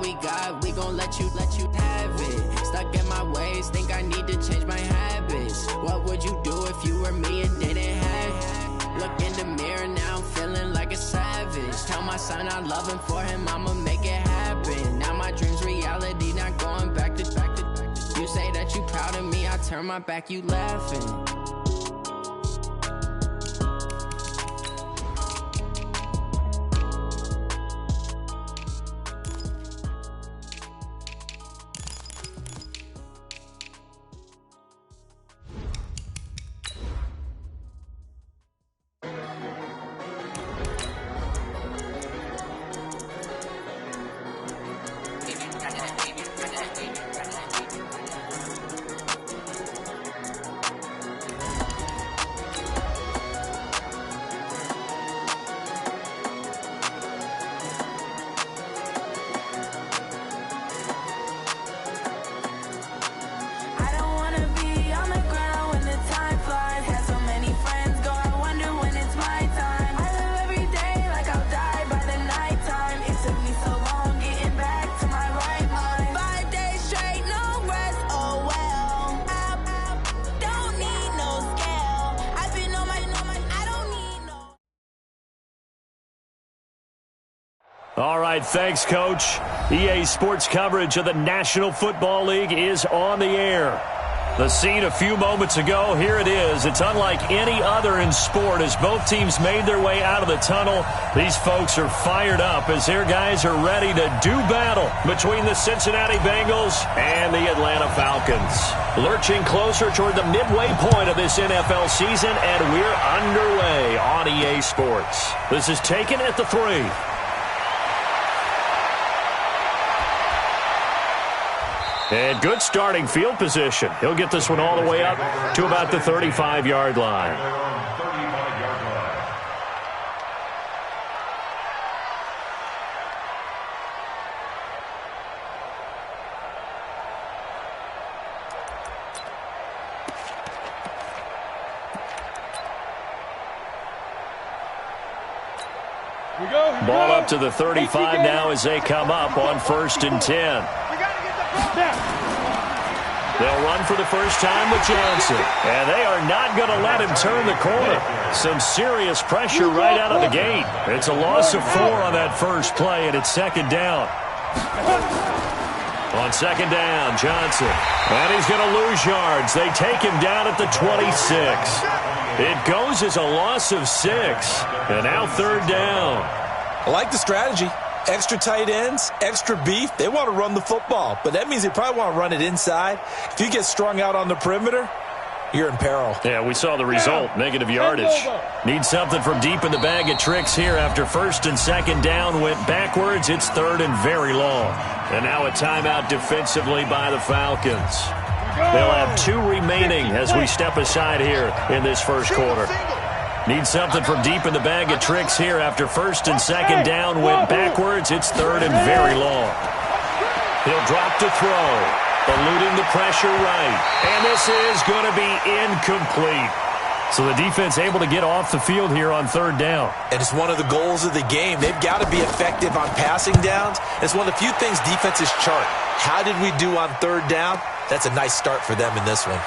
we got, we gon' let you have it. Stuck in my ways, think I need to change my habits. What would you do if you were me and didn't have it? Look in the mirror, now I'm feeling like a savage. Tell my son I love him, for him I'ma make it happen. Now my dream's reality, not going back to. You say that you proud of me, I turn my back, you laughing. All right, thanks, Coach. EA Sports coverage of the National Football League is on the air. The scene a few moments ago, here it is. It's unlike any other in sport as both teams made their way out of the tunnel. These folks are fired up as their guys are ready to do battle between the Cincinnati Bengals and the Atlanta Falcons. Lurching closer toward the midway point of this NFL season, and we're underway on EA Sports. This is taken at the 3. And good starting field position. He'll get this one all the way up to about the 35-yard line. Ball up to the 35 now as they come up on 1st and 10. They'll run for the first time with Johnson. And they are not going to let him turn the corner. Some serious pressure right out of the gate. It's a loss of 4 on that first play, and it's 2nd down. On 2nd down, Johnson. And he's going to lose yards. They take him down at the 26. It goes as a loss of 6. And now 3rd down. I like the strategy. Extra tight ends, extra beef. They want to run the football, but that means they probably want to run it inside. If you get strung out on the perimeter, you're in peril. Yeah, we saw the result, negative yardage. Need something from deep in the bag of tricks here after 1st and 2nd down went backwards. It's 3rd and very long. And now a timeout defensively by the Falcons. They'll have 2 remaining as we step aside here in this first quarter. Need something from deep in the bag of tricks here after 1st and 2nd down went backwards. It's 3rd and very long. He'll drop to throw, eluding the pressure right. And this is going to be incomplete. So the defense able to get off the field here on 3rd down. And it's one of the goals of the game. They've got to be effective on passing downs. It's one of the few things defenses chart. How did we do on 3rd down? That's a nice start for them in this one.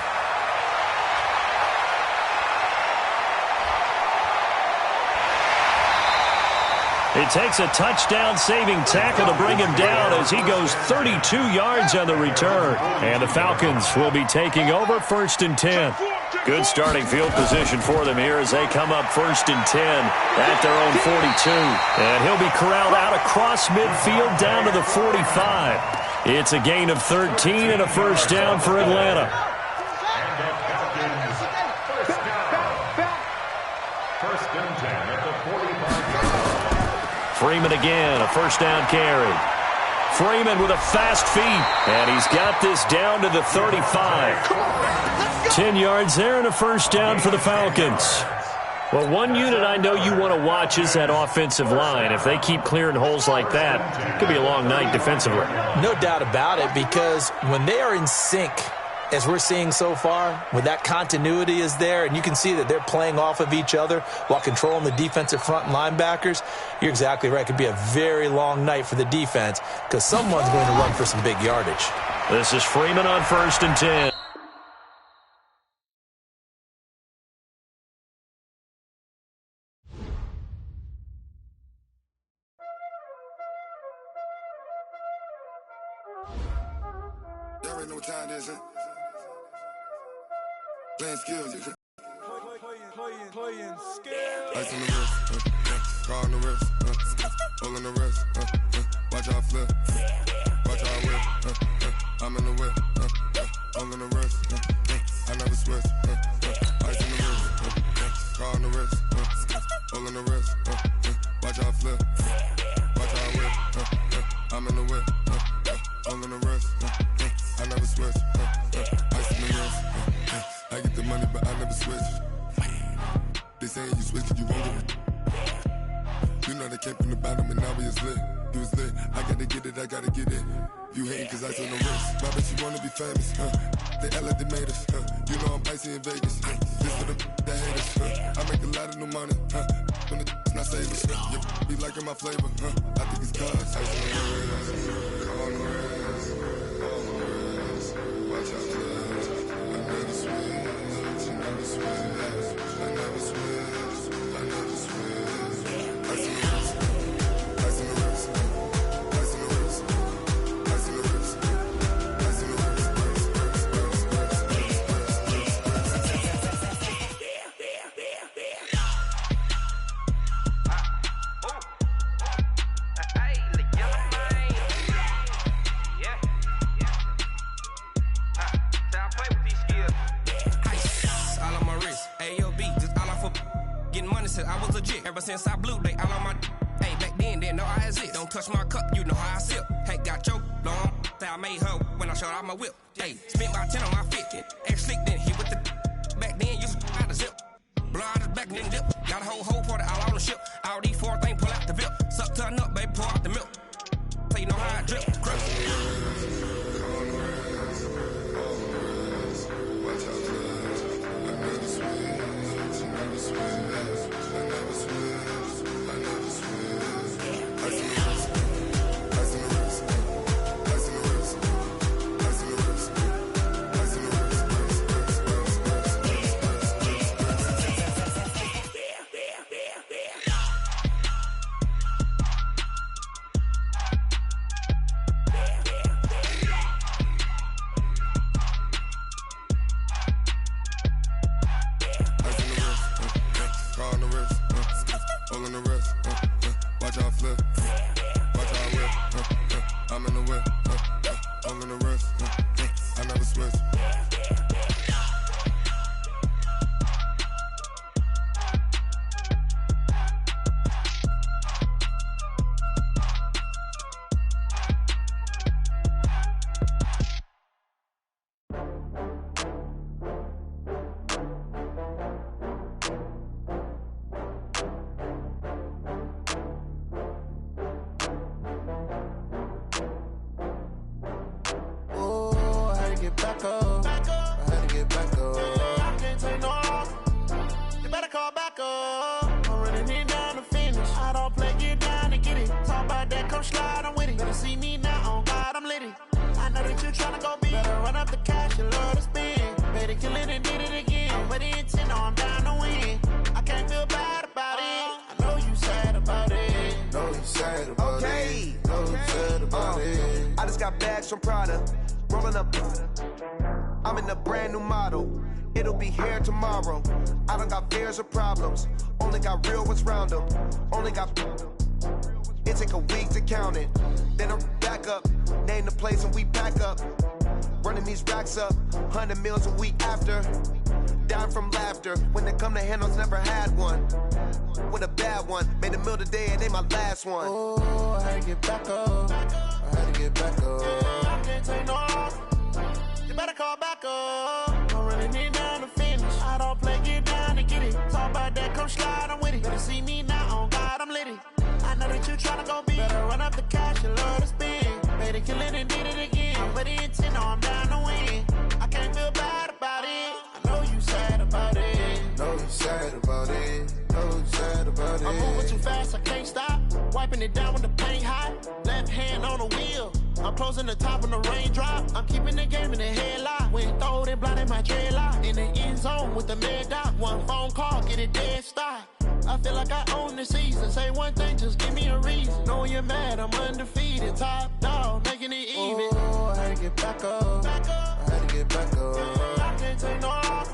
It takes a touchdown-saving tackle to bring him down as he goes 32 yards on the return. And the Falcons will be taking over 1st and 10. Good starting field position for them here as they come up 1st and 10 at their own 42. And he'll be corralled out across midfield down to the 45. It's a gain of 13 and a 1st down for Atlanta. Freeman again, a 1st down carry. Freeman with a fast feet, and he's got this down to the 35. 10 yards there and a 1st down for the Falcons. Well, one unit I know you want to watch is that offensive line. If they keep clearing holes like that, it could be a long night defensively. No doubt about it, because when they are in sync, as we're seeing so far, when that continuity is there, and you can see that they're playing off of each other while controlling the defensive front and linebackers, you're exactly right. It could be a very long night for the defense because someone's going to run for some big yardage. This is Freeman on 1st and 10. Y'all already know what time it is, huh? Playing skills, yeah. Playing skills. Ice on the wrist, car on the wrist, hole on the wrist, watch out flip, watch out whip, I'm in the whip, hole on the wrist, I never switch, ice on the wrist, car on the wrist, hole on the wrist, watch out flip, watch out whip, I'm in the whip, hole on the wrist, I never switch, ice on the wrist, I get the money but I never switch. They saying you switch and you won't do it. You know they came from the bottom and now we is lit. You was lit, I gotta get it, I gotta get it. You hating cause I took no risk. My bitch, you wanna be famous, They act like they made us, You know I'm icy in Vegas, This for the that hate us, I make a lot of new money, When the not savers, You be liking my flavor, I think it's cause ice on the wrist, on the wrist, on the wrist. Watch out, cuz I never switch, I never switch, I never switch, I never switch. Ice on the wrist, ice on the wrist, ice on the wrist, ice on the wrist, ice on the wrist, I was legit. Ever since I blew, they all on my hey, back then, didn't know I exist. Don't touch my cup, you know how I sip. Hey, got your long, say I made her when I showed out my whip. Hey, spent my 10 on my 50. Ex slick, then hit with the back then, used to out the zip. Blow out his back, then dip. Got a whole party all on the ship. All these 4 things, pull out the VIP. Suck, turn up, baby, pour out the milk. So you know how I drip. Grip. From Prada, rolling up. I'm in a brand new model. It'll be here tomorrow. I don't got fears or problems. Only got real ones round them. Only got. It take a week to count it. Then I'm back up. Name the place and we pack up. Running these racks up. 100 meals a week after. Down from laughter. When they come to handles, never had one. With a bad one. Made a meal today and they my last one. Oh, I had to get back up. I had to get back up. I can't take no loss. You better call back up. I'm running it down to finish. I don't play, get down and get it. Talk about that, come slide, I'm with it. Better see me now, on God, I'm litty. I know that you tryna go big. Better run up the cash, you love to spend. Made it, kill it, and did it again. I'm with the intent, no, I'm down to win. I can't feel keeping it down when the paint hot. Left hand on the wheel. I'm closing the top when the raindrop. I'm keeping the game in the headlock. When throwed and blinded my dreadlock. In the end zone with the mad dot. One phone call, get it dead stop. I feel like I own the season. Say one thing, just give me a reason. Knowing you're mad, I'm undefeated. Top dog, making it even. Oh, I had to get back up. I had to get back up. I can't take no loss.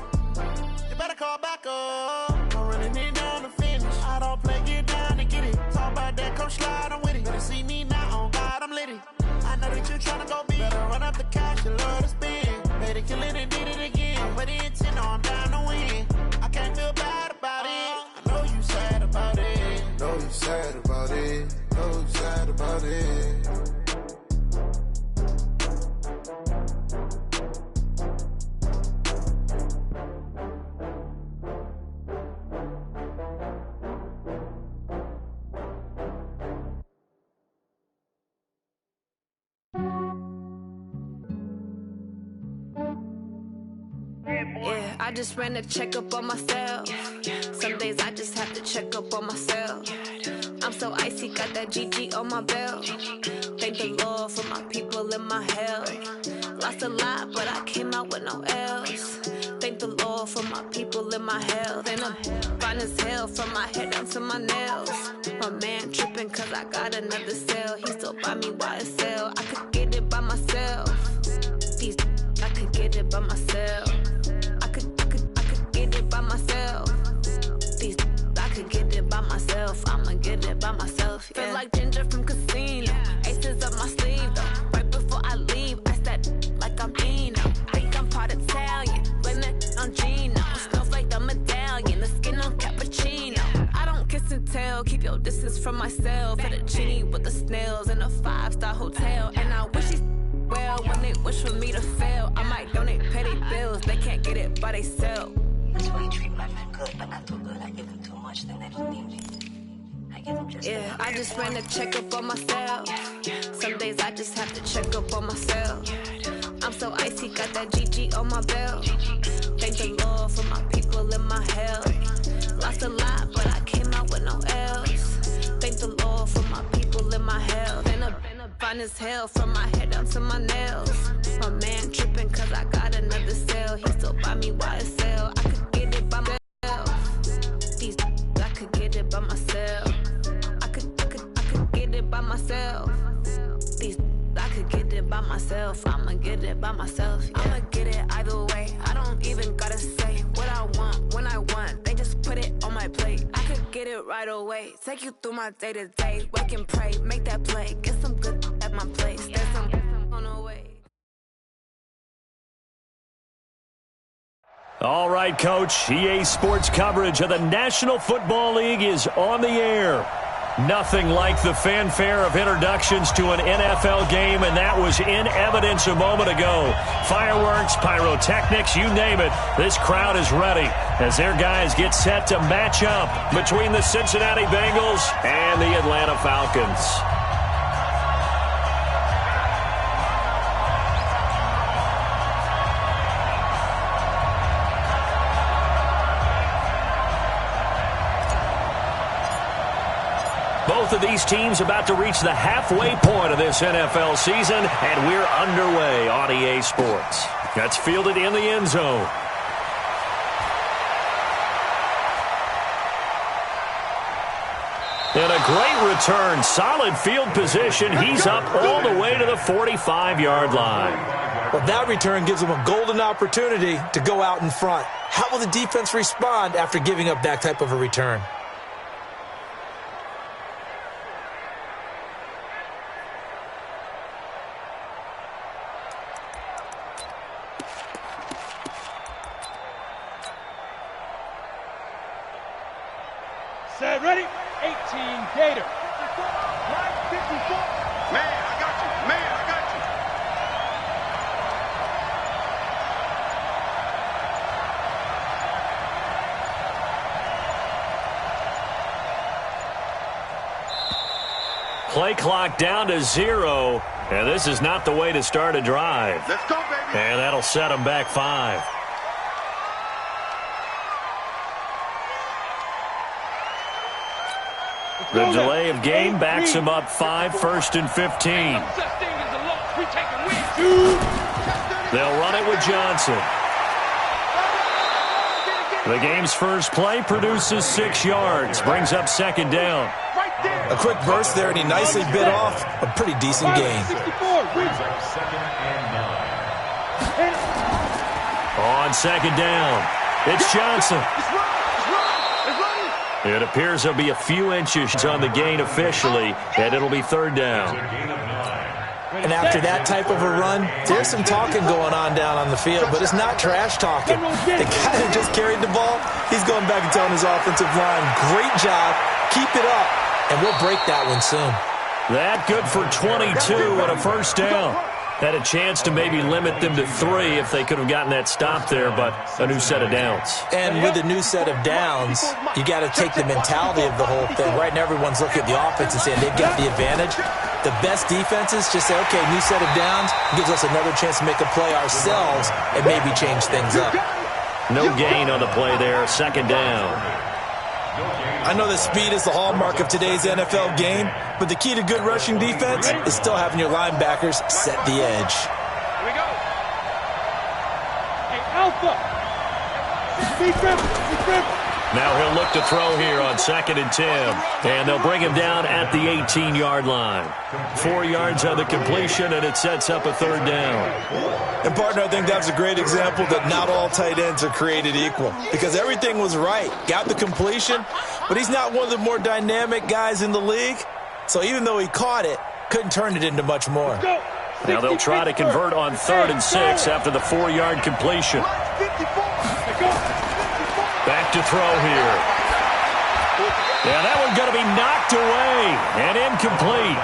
You better call back up. I'm running it down to finish. I don't play, get down and get it. Talk about that, come slide, I'm with it. Better see me now, on God, I'm litty. I know that you're trying to go big. Better run up the cash, you love to spend. Made it, kill it, and did it again. But the intent, no, I'm down to win. I can't feel bad about it. I know you sad about it. Know you sad about it. Know you sad about it. Yeah, I just ran a checkup on myself. Some days I just have to check up on myself. I'm so icy, got that GG on my belt. Thank the Lord for my people in my health. Lost a lot, but I came out with no L's. Thank the Lord for my people in my health. And I'm fine as hell from my head down to my nails. My man tripping cause I got another cell. He still buy me YSL. I could get it by myself. These I could get it by myself. I could get it by myself. These I could get it by myself. I'ma get it by myself. Yeah. Feel like Ginger from Casino. Aces up my sleeve though. Right before I leave, I said like I'm Dino. Think I'm part Italian. Blame that on Gino. Smells like the medallion. The skin on cappuccino. I don't kiss and tell. Keep your distance from myself. Fettuccine with the snails in a 5-star hotel. And I wish he's well when they wish for me to fail. I might donate petty bills. They can't get it by themselves. That's why you treat black men good, but not too good. I give them too much, then they don't need me. I give them just yeah, I just ran a checkup on myself. Some days I just have to check up on myself. I'm so icy, got that GG on my belt. Thank the Lord for my people in my health. Lost a lot, but I came out with no L's. Thank the Lord for my people in my health. And I'm fine as hell from my head down to my nails. My man tripping cause I got another cell. He still buy me YSL. I could get it by myself. These I could get it by myself. I could get it by myself. These I could get it by myself. I'ma get it by myself. Yeah. I'ma get it either way. I don't even gotta say what I want when I want. They just put it on my plate. I could get it right away. Take you through my day to day. Wake and pray, make that play. Get some good at my place. There's some on the way. All right, Coach. EA Sports coverage of the National Football League is on the air. Nothing like the fanfare of introductions to an NFL game, and that was in evidence a moment ago. Fireworks, pyrotechnics, you name it. This crowd is ready as their guys get set to match up between the Cincinnati Bengals and the Atlanta Falcons. Both of these teams about to reach the halfway point of this NFL season, and we're underway on EA Sports. That's fielded in the end zone. And a great return, solid field position. He's up all the way to the 45-yard line. Well, that return gives them a golden opportunity to go out in front. How will the defense respond after giving up that type of a return? Set, ready, 18, Gator. Man, I got you. Man, I got you. Play clock down to 0, and this is not the way to start a drive. Let's go, baby. And that'll set them back 5. The delay of game backs him up 5, 1st and 15. They'll run it with Johnson. The game's first play produces 6 yards, brings up 2nd down. A quick burst there, and he nicely bit off a pretty decent gain. On 2nd down, it's Johnson. It appears there'll be a few inches on the gain officially, and it'll be 3rd down. And after that type of a run, there's some talking going on down on the field, but it's not trash talking. The guy who just carried the ball, he's going back and telling his offensive line, great job, keep it up, and we'll break that one soon. That good for 22 and a 1st down. Had a chance to maybe limit them to 3 if they could have gotten that stop there, but a new set of downs. And with a new set of downs, you got to take the mentality of the whole thing. Right now, everyone's looking at the offense and saying they've got the advantage. The best defenses just say, okay, new set of downs, gives us another chance to make a play ourselves and maybe change things up. No gain on the play there, 2nd down. I know that speed is the hallmark of today's NFL game, but the key to good rushing defense is still having your linebackers set the edge. Here we go. Hey, Alpha. Defense. Now he'll look to throw here on 2nd and 10, and they'll bring him down at the 18-yard line. 4 yards on the completion, and it sets up a 3rd down. And, partner, I think that's a great example that not all tight ends are created equal, because everything was right. Got the completion, but he's not one of the more dynamic guys in the league. So even though he caught it, couldn't turn it into much more. Now they'll try to convert on 3rd and 6 after the 4-yard completion. Back to throw here. Yeah, that one's going to be knocked away and incomplete.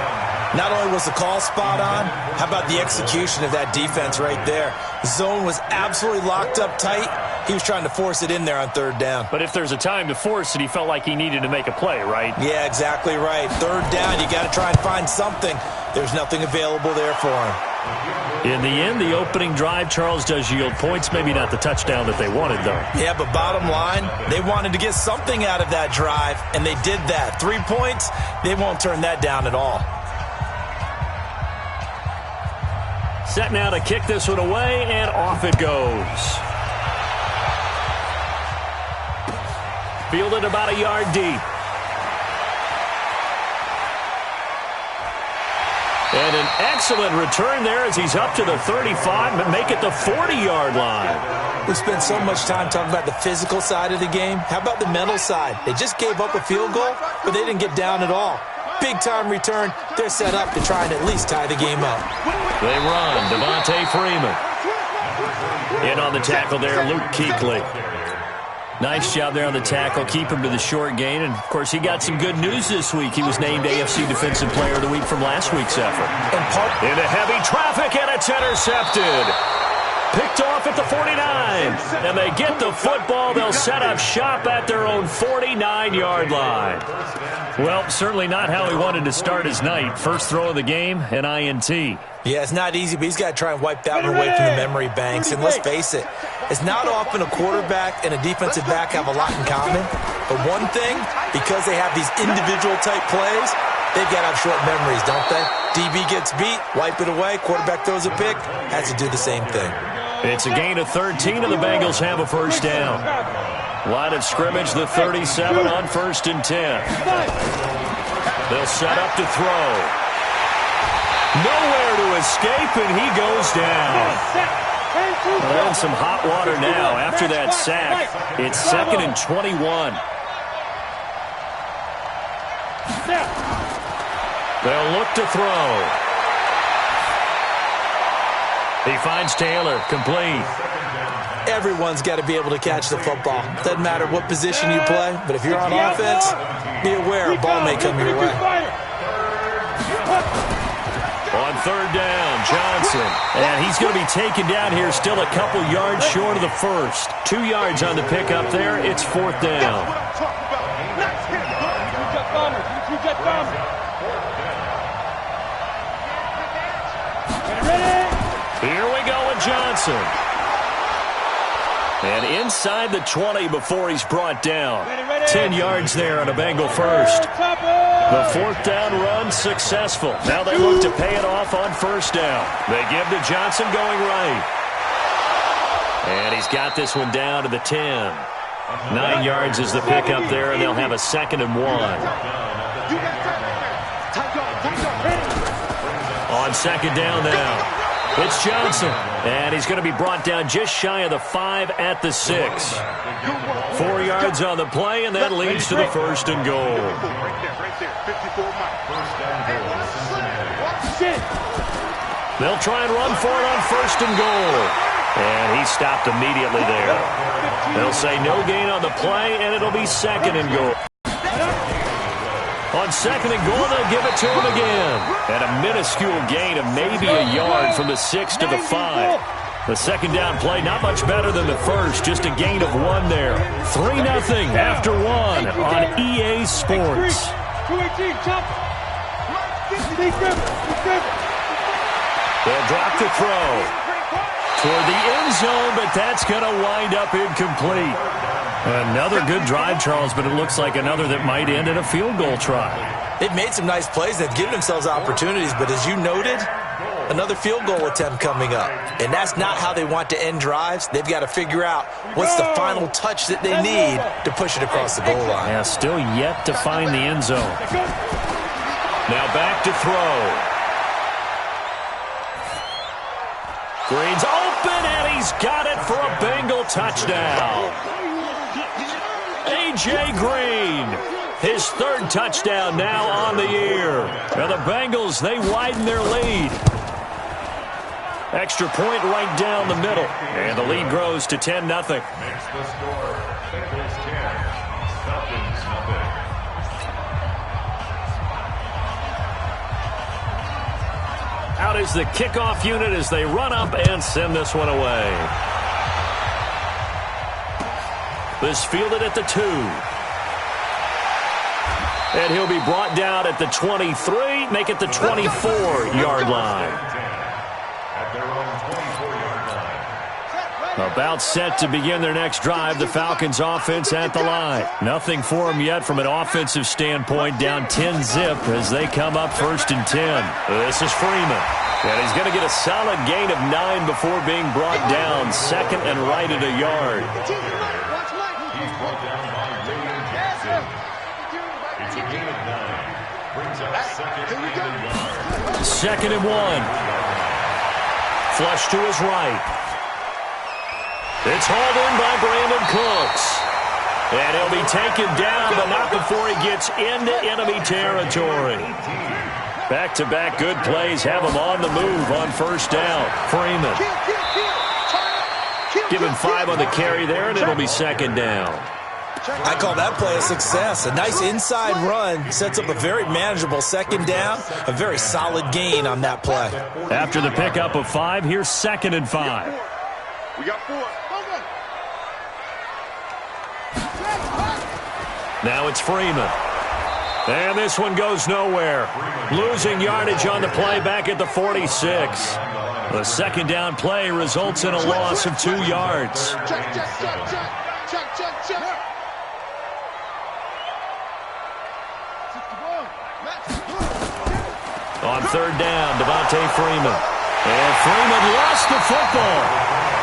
Not only was the call spot on, how about the execution of that defense right there? The zone was absolutely locked up tight. He was trying to force it in there on 3rd down. But if there's a time to force it, he felt like he needed to make a play, right? Yeah, exactly right. 3rd down, you got to try and find something. There's nothing available there for him. In the end, the opening drive, Charles, does yield points. Maybe not the touchdown that they wanted, though. Yeah, but bottom line, they wanted to get something out of that drive, and they did that. 3 points, they won't turn that down at all. Set now to kick this one away, and off it goes. Fielded about a yard deep. And an excellent return there as he's up to the 35, but make it the 40-yard line. We spent so much time talking about the physical side of the game. How about the mental side? They just gave up a field goal, but they didn't get down at all. Big-time return. They're set up to try and at least tie the game up. They run. Devontae Freeman. In on the tackle there, Luke Kuechly. Nice job there on the tackle. Keep him to the short gain. And, of course, he got some good news this week. He was named AFC Defensive Player of the Week from last week's effort. Into heavy traffic, and it's intercepted. Picked off at the 49. And they get the football. They'll set up shop at their own 49-yard line. Well, certainly not how he wanted to start his night. First throw of the game, an INT. Yeah, it's not easy, but he's got to try and wipe that one away from the memory banks. And let's face it, it's not often a quarterback and a defensive back have a lot in common. But one thing, because they have these individual type plays, they've got to have short memories, don't they? DB gets beat, wipe it away, quarterback throws a pick, has to do the same thing. It's a gain of 13, and the Bengals have a 1st down. Line of scrimmage, the 37 on 1st and 10. They'll set up to throw. Nowhere to escape, and he goes down. Well, some hot water now after that sack. It's 2nd and 21. They'll look to throw. He finds Taylor, complete. Everyone's got to be able to catch the football. Doesn't matter what position you play, but if you're on offense, be aware a ball may come your way. On 3rd down, Johnson. And he's going to be taken down here, still a couple yards short of the first. 2 yards on the pickup there. It's 4th down. Here we go with Johnson. And inside the 20 before he's brought down. 10 yards there on a Bengal first. The fourth down run successful. Now they look to pay it off on first down. They give to Johnson going right. And he's got this one down to the 10. 9 yards is the pickup there, and they'll have a 2nd and 1. On 2nd down now. It's Johnson, and he's going to be brought down just shy of the 5 at the 6. 4 yards on the play, and that leads to the 1st and goal. They'll try and run for it on 1st and goal. And he stopped immediately there. They'll say no gain on the play, and it'll be 2nd and goal. On 2nd and goal, they'll give it to him again. And a minuscule gain of maybe a yard from the 6 to the 5. The 2nd down play, not much better than the first, just a gain of 1 there. 3-0 after 1 on EA Sports. They'll drop the throw toward the end zone, but that's going to wind up incomplete. Another good drive, Charles, but it looks like another that might end in a field goal try. They've made some nice plays. They've given themselves opportunities, but as you noted, another field goal attempt coming up. And that's not how they want to end drives. They've got to figure out what's the final touch that they need to push it across the goal line. Yeah, still yet to find the end zone. Now back to throw. Green's open, and he's got it for a Bengal touchdown. A.J. Green, his 3rd touchdown now on the year. Now the Bengals, they widen their lead. Extra point right down the middle. And the lead grows to 10-0. Makes the score, Bengals 10, Falcons nothing. Out is the kickoff unit as they run up and send this one away. This fielded at the 2. And he'll be brought down at the 23, make it the 24-yard line. At their own 24-yard line. About set to begin their next drive, the Falcons offense at the line. Nothing for them yet from an offensive standpoint, down 10-zip as they come up 1st and 10. This is Freeman. And he's going to get a solid gain of 9 before being brought down, 2nd and right at a yard. He's brought down by William Jackson. It's a gain of 9. Brings up 2nd and a yard. 2nd and 1. Flush to his right. It's hauled in by Brandon Cooks. And he'll be taken down, but not before he gets into enemy territory. Back-to-back good plays have him on the move on 1st down. Freeman. Give him 5 on the carry there, and it'll be 2nd down. I call that play a success. A nice inside run sets up a very manageable 2nd down. A very solid gain on that play. After the pickup of 5, here's 2nd and 5. We got 4. Now it's Freeman. And this one goes nowhere. Losing yardage on the play back at the 46. The 2nd down play results in a loss of 2 yards. On 3rd down, Devontae Freeman. And Freeman lost the football.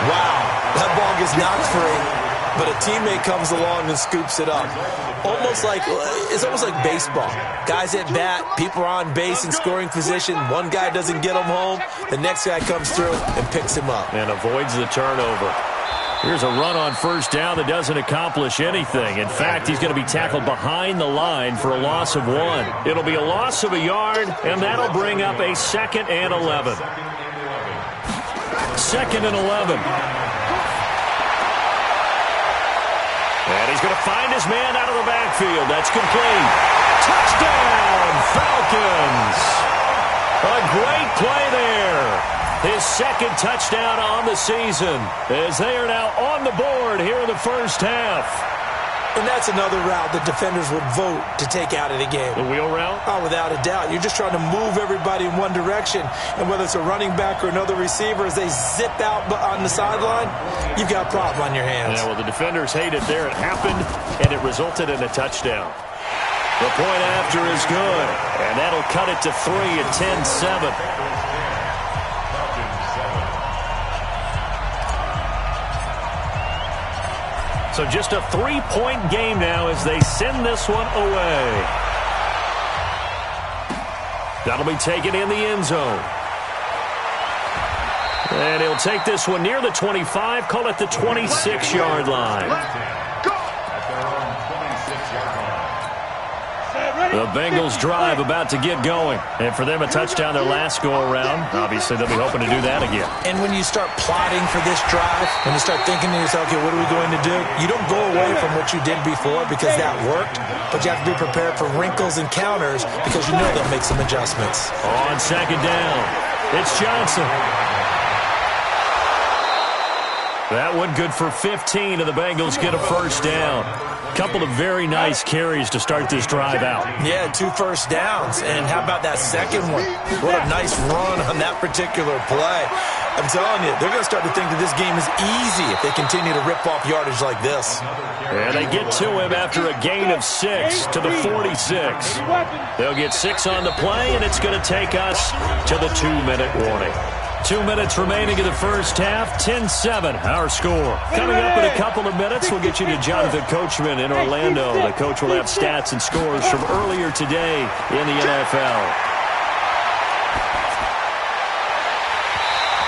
Wow, that ball gets knocked free. But a teammate comes along and scoops it up. It's almost like baseball. Guys at bat, people are on base in scoring position. One guy doesn't get him home. The next guy comes through and picks him up. And avoids the turnover. Here's a run on 1st down that doesn't accomplish anything. In fact, he's going to be tackled behind the line for a loss of 1. It'll be a loss of a yard, and that'll bring up a 2nd and 11. 2nd and 11. And he's going to find his man out of the backfield. That's complete. Touchdown, Falcons. A great play there. His 2nd touchdown on the season as they are now on the board here in the 1st half. And that's another route that defenders would vote to take out of the game. The wheel route? Oh, without a doubt. You're just trying to move everybody in one direction. And whether it's a running back or another receiver, as they zip out on the sideline, you've got a problem on your hands. Yeah, well, the defenders hate it there. It happened, and it resulted in a touchdown. The point after is good, and that'll cut it to 3 at 10-7. So just a 3-point game now as they send this one away. That'll be taken in the end zone. And he'll take this one near the 25, call it the 26-yard line. The Bengals drive about to get going. And for them, a touchdown their last go-around. Obviously, they'll be hoping to do that again. And when you start plotting for this drive, when you start thinking to yourself, okay, what are we going to do? You don't go away from what you did before because that worked, but you have to be prepared for wrinkles and counters because you know they'll make some adjustments. On second down, it's Johnson. That one good for 15, and the Bengals get a first down. Couple of very nice carries to start this drive out. Yeah, 2 first downs. And how about that second one? What a nice run on that particular play. I'm telling you, they're going to start to think that this game is easy if they continue to rip off yardage like this. And they get to him after a gain of 6 to the 46. They'll get 6 on the play, and it's going to take us to the 2-minute warning. 2 minutes remaining in the first half, 10-7, our score. Coming up in a couple of minutes, we'll get you to Jonathan Coachman in Orlando. The coach will have stats and scores from earlier today in the NFL.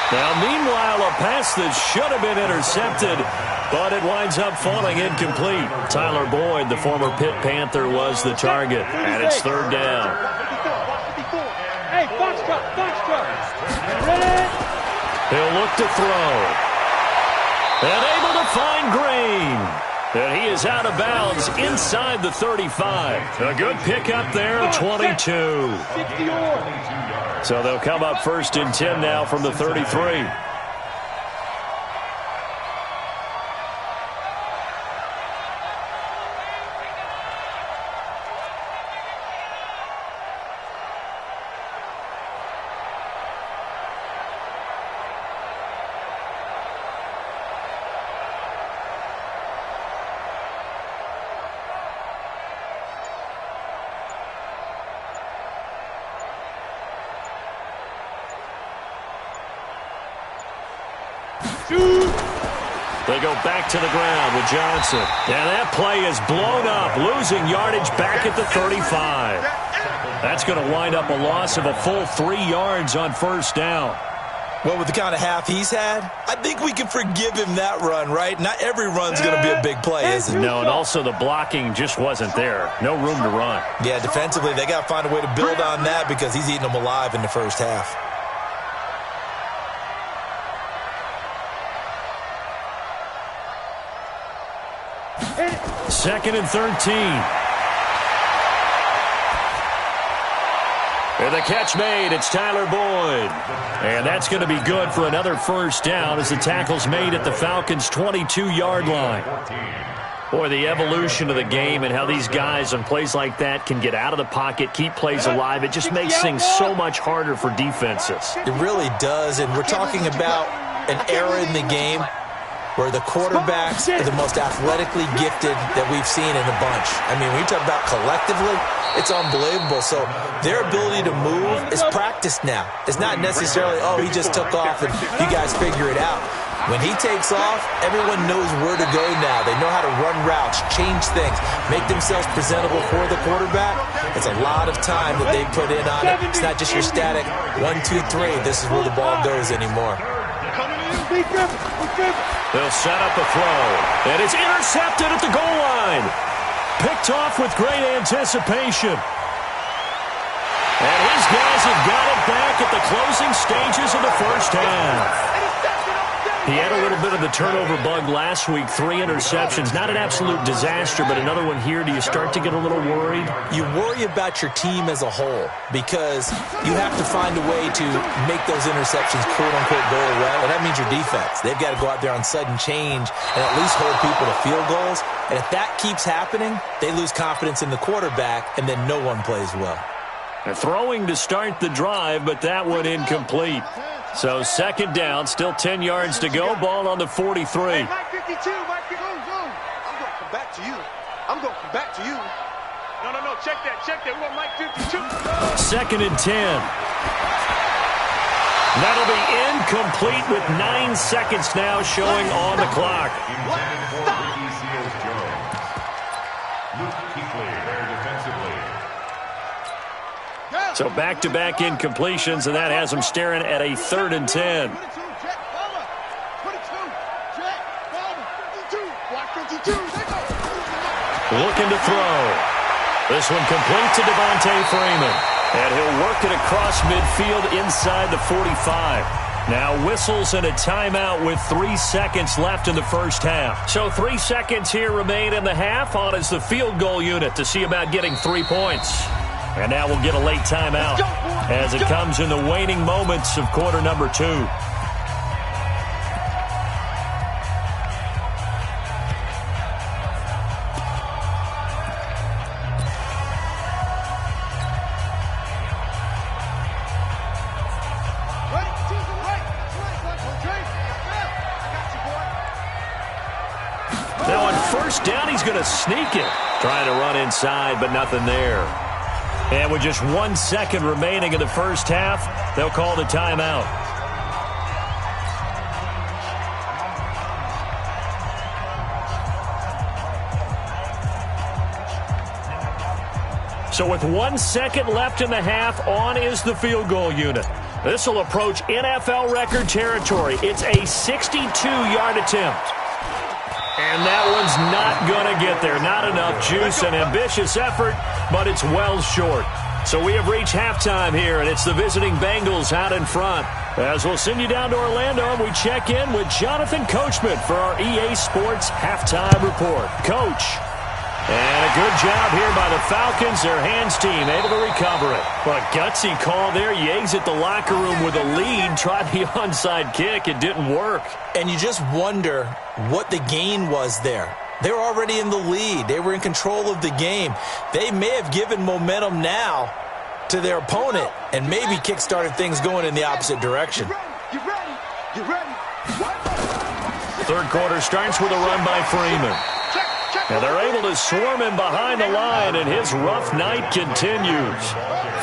Now, meanwhile, a pass that should have been intercepted, but it winds up falling incomplete. Tyler Boyd, the former Pitt Panther, was the target, and it's third down. Hey, Foxtrot. He'll look to throw. And able to find Green. And he is out of bounds inside the 35. A good pickup there, 22. So they'll come up first and 10 now from the 33. They go back to the ground with Johnson. And that play is blown up, losing yardage back at the 35. That's going to wind up a loss of a full 3 yards on first down. Well, with the kind of half he's had, I think we can forgive him that run, right? Not every run's going to be a big play, is it? No, and also the blocking just wasn't there. No room to run. Yeah, defensively, they got to find a way to build on that because he's eating them alive in the first half. Second and 13. And the catch made, it's Tyler Boyd. And that's going to be good for another first down as the tackle's made at the Falcons' 22-yard line. Boy, the evolution of the game and how these guys on plays like that can get out of the pocket, keep plays alive, it just makes things so much harder for defenses. It really does, and we're talking about an era in the game where the quarterbacks are the most athletically gifted that we've seen in a bunch. I mean, when you talk about collectively, it's unbelievable. So their ability to move is practiced now. It's not necessarily, oh, he just took off and you guys figure it out. When he takes off, everyone knows where to go now. They know how to run routes, change things, make themselves presentable for the quarterback. It's a lot of time that they put in on it. It's not just your static 1, 2, 3. This is where the ball goes anymore. They'll set up a throw. And it's intercepted at the goal line. Picked off with great anticipation. And his guys have got it back at the closing stages of the first half. He had a little bit of the turnover bug last week, 3 interceptions. Not an absolute disaster, but another one here. Do you start to get a little worried? You worry about your team as a whole because you have to find a way to make those interceptions, quote-unquote, go away, and that means your defense. They've got to go out there on sudden change and at least hold people to field goals, and if that keeps happening, they lose confidence in the quarterback, and then no one plays well. Throwing to start the drive, but that one incomplete. So second down, still 10 yards to go. Ball on the 43. Hey, Mike 52, Mike 52. I'm going to come back to you. I'm going to come back to you. No, check that. We want Mike 52. Second and 10. That'll be incomplete with 9 seconds now showing on the clock. So back-to-back incompletions, and that has them staring at a 3rd and 10. Looking to throw. This one complete to Devontae Freeman. And he'll work it across midfield inside the 45. Now whistles and a timeout with 3 seconds left in the first half. So 3 seconds here remain in the half. On is the field goal unit to see about getting 3 points. And now we'll get a late timeout as it comes in the waning moments of quarter number 2. Now on first down, he's going to sneak it. Trying to run inside, but nothing there. And with just 1 second remaining in the first half, they'll call the timeout. So with 1 second left in the half, on is the field goal unit. This will approach NFL record territory. It's a 62-yard attempt. And that one's not going to get there. Not enough juice, an ambitious effort, but it's well short. So we have reached halftime here, and it's the visiting Bengals out in front. As we'll send you down to Orlando, and we check in with Jonathan Coachman for our EA Sports Halftime Report. Coach. And a good job here by the Falcons, their hands team, able to recover it. Well, a gutsy call there. You exit the locker room with a lead, try the onside kick. It didn't work. And you just wonder what the gain was there. They were already in the lead. They were in control of the game. They may have given momentum now to their opponent and maybe kick-started things going in the opposite direction. You ready? Third quarter starts with a run by Freeman. And they're able to swarm him behind the line, and his rough night continues.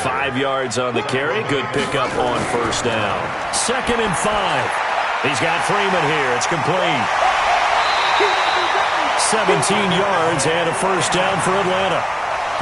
5 yards on the carry. Good pickup on first down. 2nd and 5. He's got Freeman here. It's complete. 17 yards and a first down for Atlanta.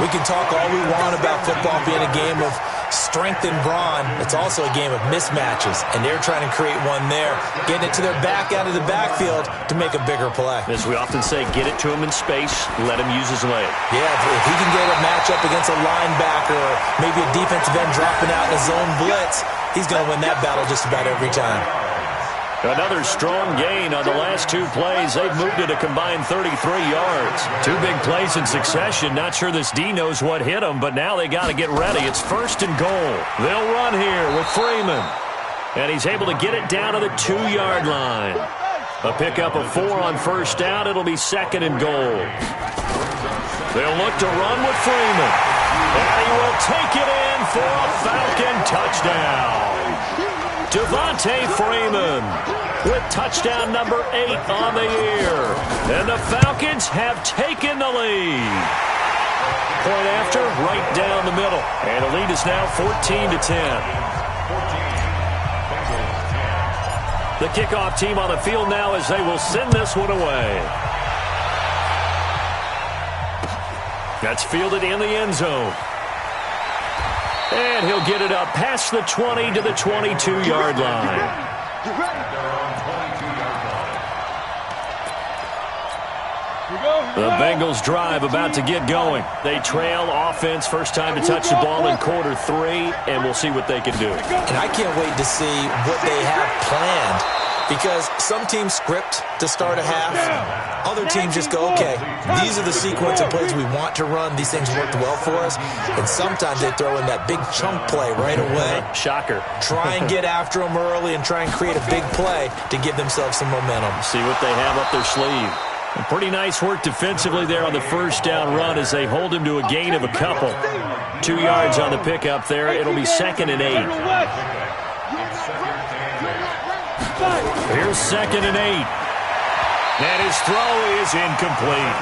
We can talk all we want about football being a game of strength and brawn. It's also a game of mismatches, and they're trying to create one there, getting it to their back out of the backfield to make a bigger play. As we often say, get it to him in space, let him use his leg. Yeah, if he can get a matchup against a linebacker or maybe a defensive end dropping out in a zone blitz, he's going to win that battle just about every time. Another strong gain on the last 2 plays. They've moved it a combined 33 yards. 2 big plays in succession. Not sure this D knows what hit them, but now they got to get ready. It's 1st and goal. They'll run here with Freeman. And he's able to get it down to the 2-yard line. A pickup of 4 on first down. It'll be 2nd and goal. They'll look to run with Freeman. And he will take it in for a Falcon touchdown. Devontae Freeman with touchdown number 8 on the year. And the Falcons have taken the lead. Point after, right down the middle. And the lead is now 14-10. The kickoff team on the field now as they will send this one away. That's fielded in the end zone. And he'll get it up past the 20 to the 22-yard line. The Bengals drive about to get going. They trail offense, first time to touch the ball in quarter 3, and we'll see what they can do. And I can't wait to see what they have planned because some teams script to start a half. Other teams just go, okay, these are the sequence of plays we want to run. These things worked well for us. And sometimes they throw in that big chunk play right away. Shocker. Try and get after them early and try and create a big play to give themselves some momentum. See what they have up their sleeve. And pretty nice work defensively there on the first down run as they hold him to a gain of a couple. 2 yards on the pickup there. It'll be 2nd and 8. Here's 2nd and 8. And his throw is incomplete.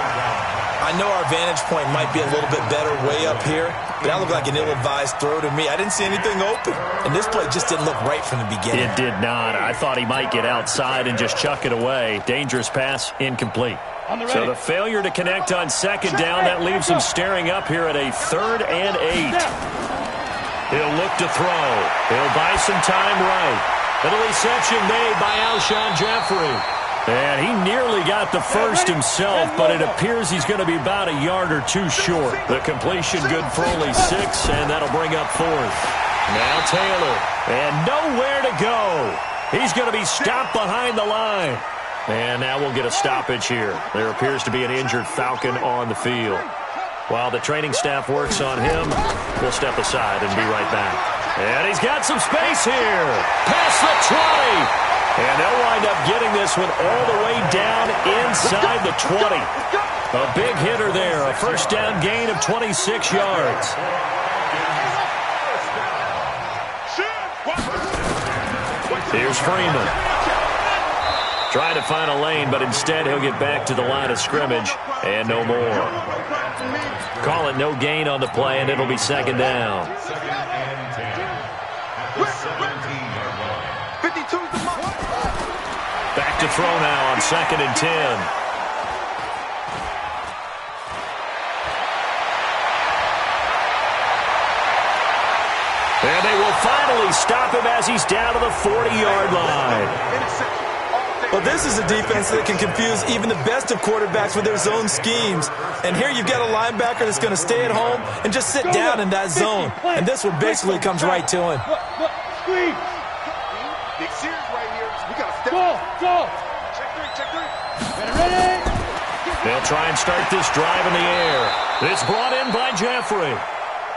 I know our vantage point might be a little bit better way up here, but that looked like an ill-advised throw to me. I didn't see anything open, and this play just didn't look right from the beginning. It did not. I thought he might get outside and just chuck it away. Dangerous pass, incomplete. So the failure to connect on 2nd down, that leaves him staring up here at a 3rd and 8. He'll look to throw. He'll buy some time right. And a reception made by Alshon Jeffrey. And he nearly got the first himself, but it appears he's going to be about a yard or two short. The completion good for only 6, and that'll bring up 4th. Now Taylor, and nowhere to go. He's going to be stopped behind the line. And now we'll get a stoppage here. There appears to be an injured Falcon on the field. While the training staff works on him, we'll step aside and be right back. And he's got some space here. Past the 20. And they'll wind up getting this one all the way down inside the 20. A big hitter there. A first down gain of 26 yards. Here's Freeman. Trying to find a lane, but instead he'll get back to the line of scrimmage. And no more. Call it no gain on the play, and it'll be 2nd down. Back to throw now on 2nd and 10. And they will finally stop him as he's down to the 40-yard line. Well, this is a defense that can confuse even the best of quarterbacks with their zone schemes. And here you've got a linebacker that's going to stay at home and just sit down in that zone. And this one basically comes right to him. Big series right here. We got to step up. Check three. Ready? They'll try and start this drive in the air. It's brought in by Jeffrey.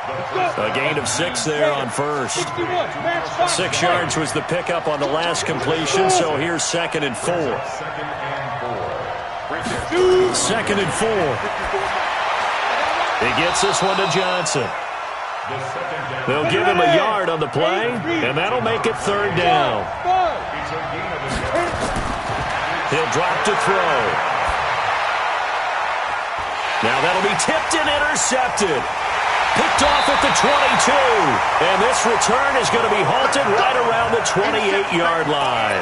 A gain of 6 there on first. 6 yards was the pickup on the last completion, so here's 2nd and 4. 2nd and 4. He gets this one to Johnson. They'll give him a yard on the play, and that'll make it 3rd down. He'll drop to throw. Now that'll be tipped and intercepted. Picked off at the 22. And this return is going to be halted right around the 28-yard line.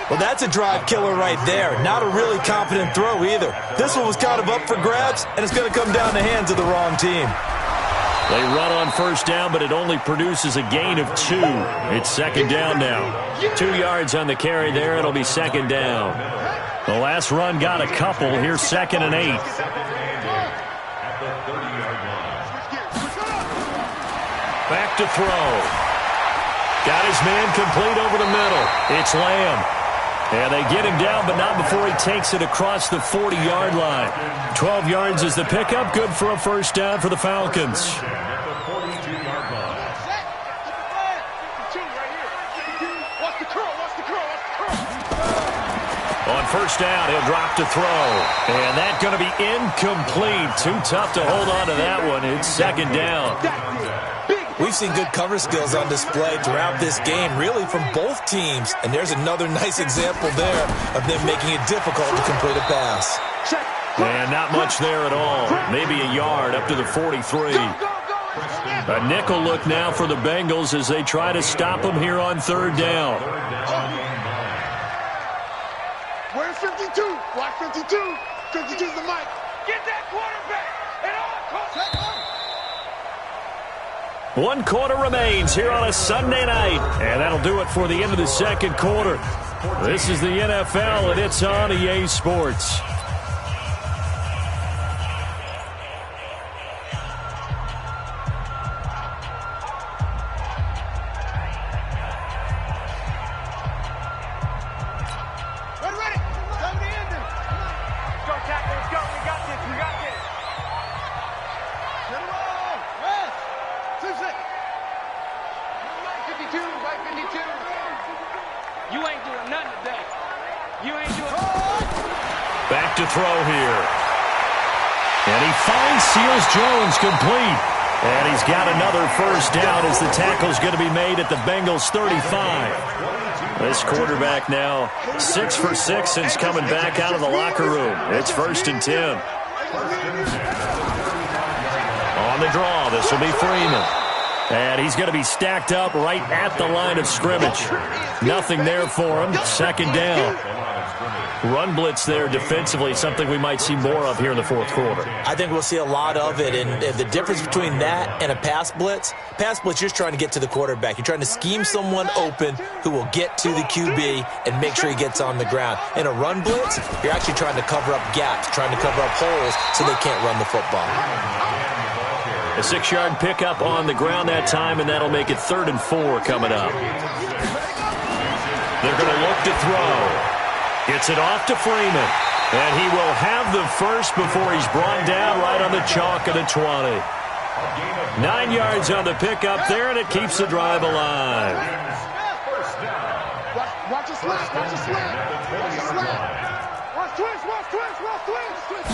Well, that's a drive killer right there. Not a really confident throw either. This one was kind of up for grabs, and it's going to come down the hands of the wrong team. They run on first down, but it only produces a gain of 2. It's 2nd down now. 2 yards on the carry there. It'll be 2nd down. The last run got a couple. Here's 2nd and 8. Back to throw. Got his man complete over the middle. It's Lamb. And they get him down, but not before he takes it across the 40-yard line. 12 yards is the pickup. Good for a first down for the Falcons. On first down, he'll drop to throw. And that's going to be incomplete. Too tough to hold on to that one. It's 2nd down. We've seen good cover skills on display throughout this game, really from both teams. And there's another nice example there of them making it difficult to complete a pass. And not much there at all. Maybe a yard up to the 43. A nickel look now for the Bengals as they try to stop them here on 3rd down. Where's 52? Block 52. 52's the mic. Get that quarterback at all costs. 1 quarter remains here on a Sunday night. And that'll do it for the end of the 2nd quarter. This is the NFL, and it's on EA Sports. You ain't doing nothing today. You ain't doing Back to throw here. And he finds Seals Jones complete. And he's got another first down as the tackle's going to be made at the Bengals 35. This quarterback now 6 for 6 since coming back out of the locker room. It's 1st and 10. On the draw, this will be Freeman. And he's going to be stacked up right at the line of scrimmage. Nothing there for him. 2nd down. Run blitz there defensively, something we might see more of here in the 4th quarter. I think we'll see a lot of it, and the difference between that and a pass blitz, you're just trying to get to the quarterback. You're trying to scheme someone open who will get to the QB and make sure he gets on the ground. In a run blitz, you're actually trying to cover up gaps, trying to cover up holes so they can't run the football. A 6-yard pickup on the ground that time, and that'll make it 3rd and 4 coming up. They're going to look to throw. Gets it off to Freeman. And he will have the first before he's brought down right on the chalk of the 20. 9 yards on the pickup there, and it keeps the drive alive. Watch your slap. Watch your slap. Watch your slap. Watch twist. Watch twist. Watch twist.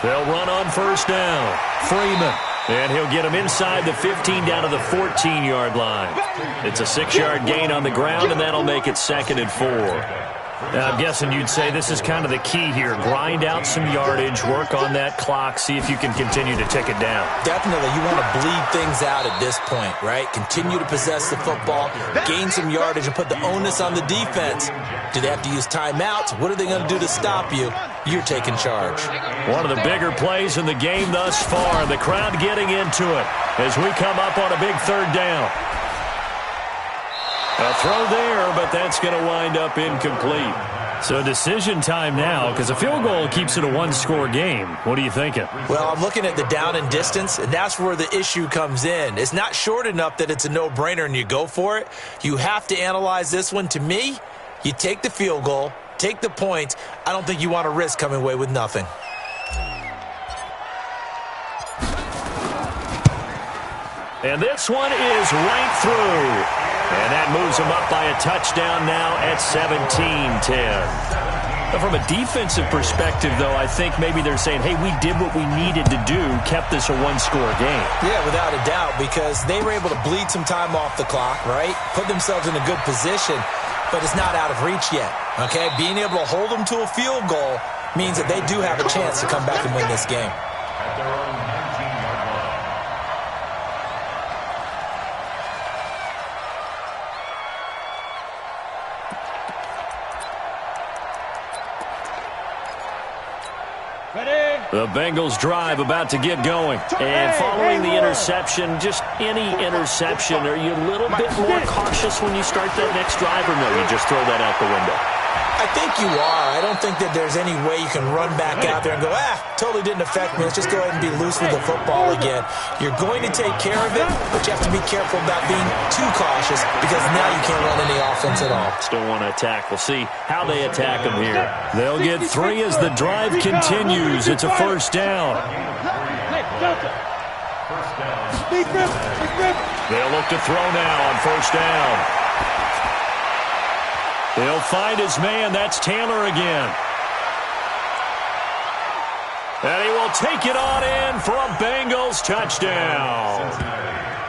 They'll run on 1st down. Freeman. And he'll get him inside the 15 down to the 14-yard line. It's a 6-yard gain on the ground, and that'll make it 2nd and 4. I'm guessing you'd say this is kind of the key here. Grind out some yardage, work on that clock, see if you can continue to tick it down. Definitely. You want to bleed things out at this point, right? Continue to possess the football, gain some yardage, and put the onus on the defense. Do they have to use timeouts? What are they going to do to stop you? You're taking charge. One of the bigger plays in the game thus far. The crowd getting into it as we come up on a big 3rd down. A throw there, but that's going to wind up incomplete. So decision time now, because a field goal keeps it a 1-score game. What are you thinking? Well, I'm looking at the down and distance, and that's where the issue comes in. It's not short enough that it's a no-brainer and you go for it. You have to analyze this one. To me, you take the field goal, take the points. I don't think you want to risk coming away with nothing. And this one is right through. And that moves them up by a touchdown now at 17-10. From a defensive perspective, though, I think maybe they're saying, hey, we did what we needed to do, kept this a 1-score game. Yeah, without a doubt, because they were able to bleed some time off the clock, right? Put themselves in a good position, but it's not out of reach yet, okay? Being able to hold them to a field goal means that they do have a chance to come back and win this game. At their own 19-yard line. The Bengals drive about to get going. And following the interception, just any interception, are you a little bit more cautious when you start that next drive, or no, you just throw that out the window? I think you are. I don't think that there's any way you can run back out there and go, totally didn't affect me. Let's just go ahead and be loose with the football again. You're going to take care of it, but you have to be careful about being too cautious because now you can't run any offense at all. Still want to attack. We'll see how they attack them here. They'll get 3 as the drive continues. It's a 1st down. They'll look to throw now on 1st down. He'll find his man. That's Taylor again. And he will take it on in for a Bengals touchdown.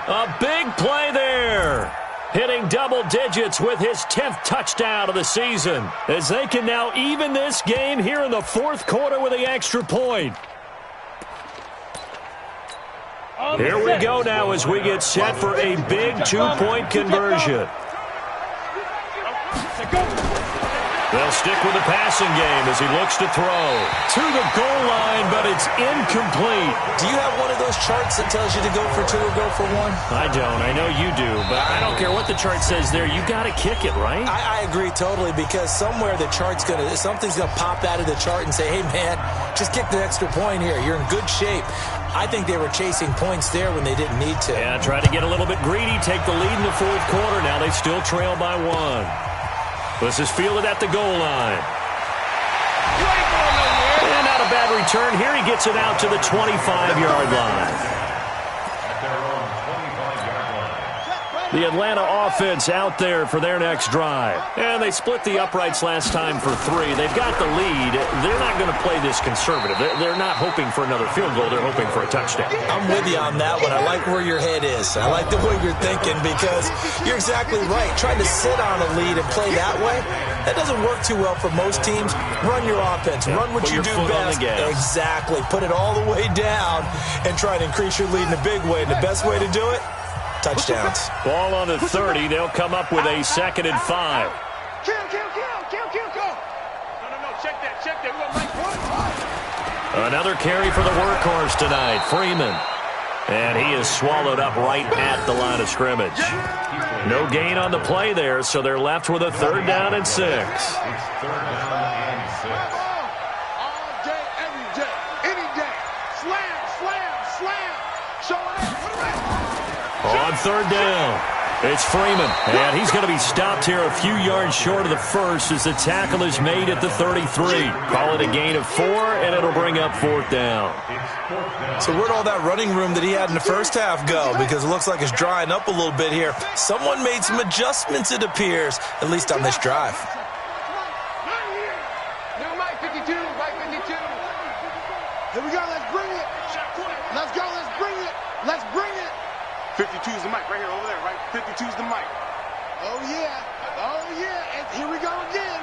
A big play there. Hitting double digits with his 10th touchdown of the season. As they can now even this game here in the 4th quarter with the extra point. Here we go now as we get set for a big 2-point conversion. They'll stick with the passing game as he looks to throw to the goal line, but it's incomplete. Do you have one of those charts that tells you to go for 2 or go for 1? I don't. I know you do, but I don't care what the chart says there. You got to kick it, right? I agree totally, because somewhere the chart's something's going to pop out of the chart and say, hey, man, just kick the extra point here. You're in good shape. I think they were chasing points there when they didn't need to. Yeah, try to get a little bit greedy, take the lead in the 4th quarter. Now they still trail by 1. This is fielded at the goal line. And not a bad return here. He gets it out to the 25-yard line. The Atlanta offense out there for their next drive. And they split the uprights last time for 3. They've got the lead. They're not going to play this conservative. They're not hoping for another field goal. They're hoping for a touchdown. I'm with you on that one. I like where your head is. I like the way you're thinking because you're exactly right. Trying to sit on a lead and play that way, that doesn't work too well for most teams. Run your offense. Run what you do best. Exactly. Put it all the way down and try to increase your lead in a big way. And the best way to do it? Touchdowns. Ball on the 30. They'll come up with a 2nd and 5. Kill. No, check that. We want Mike Wood. Another carry for the workhorse tonight, Freeman. And he is swallowed up right at the line of scrimmage. No gain on the play there, so they're left with a 3rd down and 6. It's 3rd down and 6. All day, every day, any day. Slam. Show it up. Put it back. On 3rd down, it's Freeman, and he's going to be stopped here a few yards short of the first as the tackle is made at the 33. Call it a gain of 4, and it'll bring up 4th down. So where'd all that running room that he had in the first half go? Because it looks like it's drying up a little bit here. Someone made some adjustments, it appears, at least on this drive. New Mike 52, Mike 52. Here we go, let's bring it. Let's go, let's bring it. 52 is the mic right here, over there, right? 52 is the mic. Oh, yeah. And here we go again.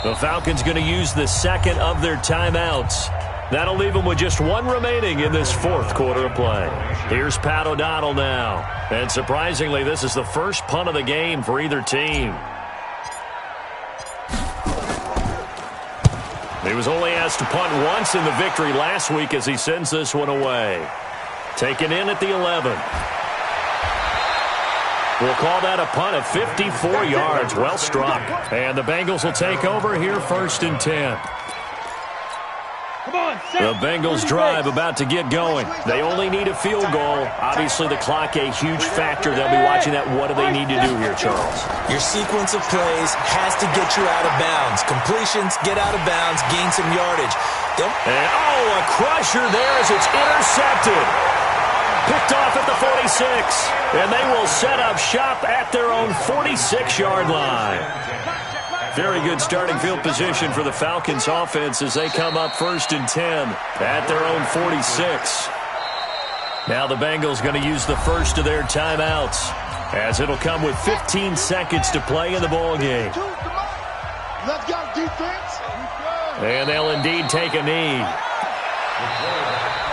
The Falcons going to use the 2nd of their timeouts. That'll leave them with just 1 remaining in this 4th quarter of play. Here's Pat O'Donnell now. And surprisingly, this is the first punt of the game for either team. He was only asked to punt once in the victory last week as he sends this one away. Taken in at the 11. We'll call that a punt of 54 yards. Well struck. And the Bengals will take over here 1st and 10. The Bengals drive about to get going. They only need a field goal. Obviously, the clock a huge factor. They'll be watching that. What do they need to do here, Charles? Your sequence of plays has to get you out of bounds. Completions, get out of bounds, gain some yardage. And, a crusher there as it's intercepted. Picked off at the 46. And they will set up shop at their own 46-yard line. Very good starting field position for the Falcons offense as they come up 1st and 10 at their own 46. Now the Bengals going to use the first of their timeouts as it'll come with 15 seconds to play in the ball game. Let's go, defense. And they'll indeed take a knee.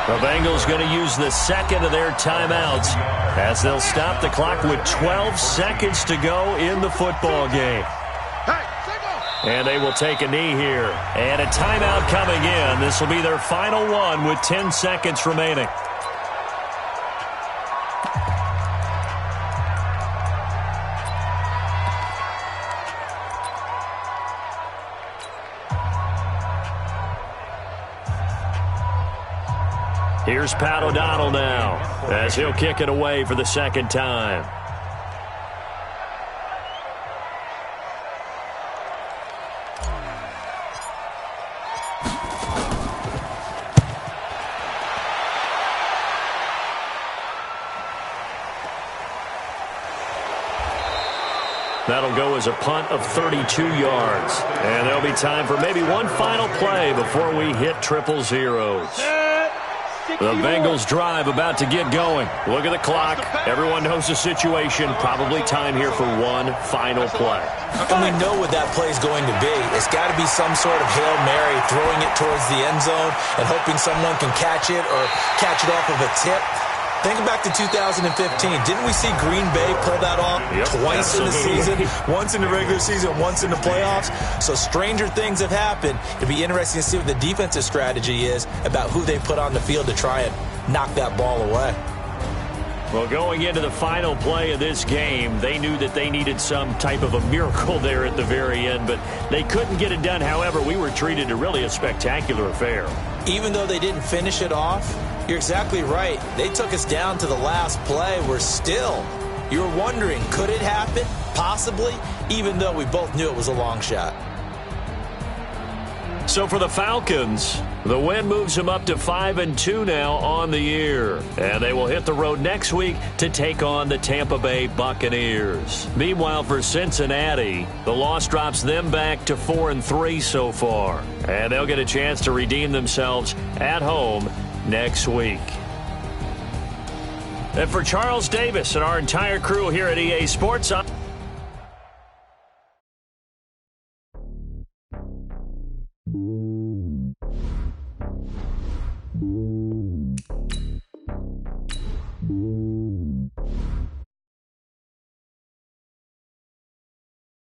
The Bengals going to use the 2nd of their timeouts as they'll stop the clock with 12 seconds to go in the football game. And they will take a knee here. And a timeout coming in. This will be their final one with 10 seconds remaining. Here's Pat O'Donnell now as he'll kick it away for the 2nd time. That'll go as a punt of 32 yards. And there'll be time for maybe one final play before we hit 000. The Bengals drive about to get going. Look at the clock. Everyone knows the situation. Probably time here for one final play. And we know what that play is going to be. It's got to be some sort of Hail Mary, throwing it towards the end zone and hoping someone can catch it or catch it off of a tip. Think back to 2015. Didn't we see Green Bay pull that off twice in the season? Once in the regular season, once in the playoffs. So stranger things have happened. It'll be interesting to see what the defensive strategy is about who they put on the field to try and knock that ball away. Well, going into the final play of this game, they knew that they needed some type of a miracle there at the very end, but they couldn't get it done. However, we were treated to really a spectacular affair. Even though they didn't finish it off, you're exactly right. They took us down to the last play. We're still, you're wondering, could it happen? Possibly, even though we both knew it was a long shot. So for the Falcons, the win moves them up to 5-2 now on the year. And they will hit the road next week to take on the Tampa Bay Buccaneers. Meanwhile, for Cincinnati, the loss drops them back to 4-3 so far. And they'll get a chance to redeem themselves at home next week. And for Charles Davis and our entire crew here at EA Sports,